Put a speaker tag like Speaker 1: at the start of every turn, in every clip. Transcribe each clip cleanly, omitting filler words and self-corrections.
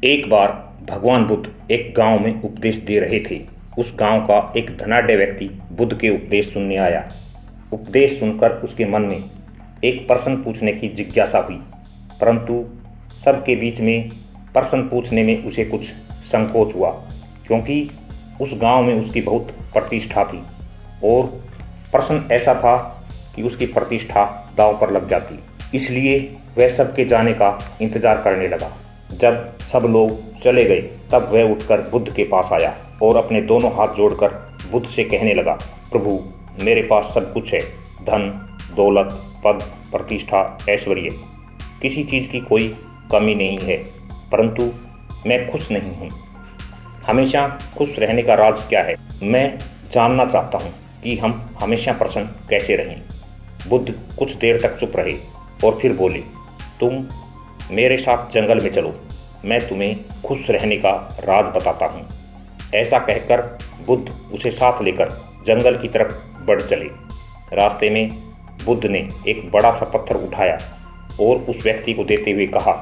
Speaker 1: एक बार भगवान बुद्ध एक गांव में उपदेश दे रहे थे। उस गांव का एक धनाढ्य व्यक्ति बुद्ध के उपदेश सुनने आया। उपदेश सुनकर उसके मन में एक प्रश्न पूछने की जिज्ञासा हुई, परंतु सबके बीच में प्रश्न पूछने में उसे कुछ संकोच हुआ, क्योंकि उस गांव में उसकी बहुत प्रतिष्ठा थी और प्रश्न ऐसा था कि उसकी प्रतिष्ठा दांव पर लग जाती। इसलिए वह सबके जाने का इंतजार करने लगा। जब सब लोग चले गए तब वह उठकर बुद्ध के पास आया और अपने दोनों हाथ जोड़कर बुद्ध से कहने लगा, प्रभु, मेरे पास सब कुछ है, धन, दौलत, पद, प्रतिष्ठा, ऐश्वर्य, किसी चीज़ की कोई कमी नहीं है, परंतु मैं खुश नहीं हूँ। हमेशा खुश रहने का राज क्या है? मैं जानना चाहता हूँ कि हम हमेशा प्रसन्न कैसे रहें। बुद्ध कुछ देर तक चुप रहे और फिर बोले, तुम मेरे साथ जंगल में चलो, मैं तुम्हें खुश रहने का राज बताता हूँ। ऐसा कहकर बुद्ध उसे साथ लेकर जंगल की तरफ बढ़ चले। रास्ते में बुद्ध ने एक बड़ा सा पत्थर उठाया और उस व्यक्ति को देते हुए कहा,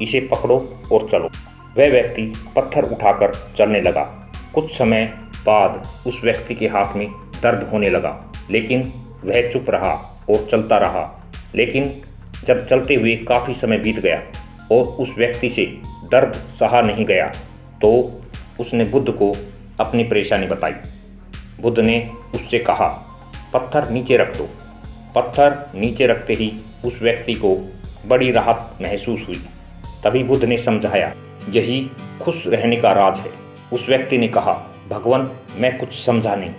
Speaker 1: इसे पकड़ो और चलो। वह व्यक्ति पत्थर उठाकर चलने लगा। कुछ समय बाद उस व्यक्ति के हाथ में दर्द होने लगा, लेकिन वह चुप रहा और चलता रहा। लेकिन जब चलते हुए काफ़ी समय बीत गया और उस व्यक्ति से दर्द सहा नहीं गया, तो उसने बुद्ध को अपनी परेशानी बताई। बुद्ध ने उससे कहा, पत्थर नीचे रख दो। पत्थर नीचे रखते ही उस व्यक्ति को बड़ी राहत महसूस हुई। तभी बुद्ध ने समझाया, यही खुश रहने का राज है। उस व्यक्ति ने कहा, भगवान, मैं कुछ समझा नहीं।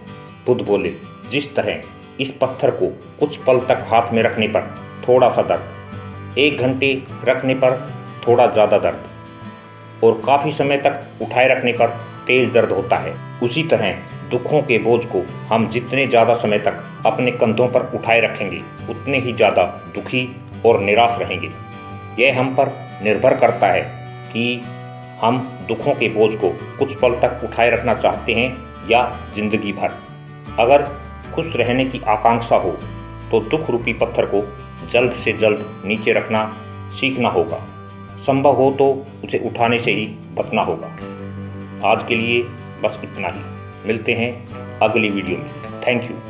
Speaker 1: बुद्ध बोले, जिस तरह इस पत्थर को कुछ पल तक हाथ में रखने पर थोड़ा सा दर्द, 1 घंटे रखने पर थोड़ा ज़्यादा दर्द और काफ़ी समय तक उठाए रखने पर तेज़ दर्द होता है, उसी तरह दुखों के बोझ को हम जितने ज़्यादा समय तक अपने कंधों पर उठाए रखेंगे, उतने ही ज़्यादा दुखी और निराश रहेंगे। यह हम पर निर्भर करता है कि हम दुखों के बोझ को कुछ पल तक उठाए रखना चाहते हैं या जिंदगी भर। अगर खुश रहने की आकांक्षा हो तो दुख रूपी पत्थर को जल्द से जल्द नीचे रखना सीखना होगा। संभव हो तो उसे उठाने से ही बचना होगा। आज के लिए बस इतना ही। मिलते हैं अगली वीडियो में। Thank you.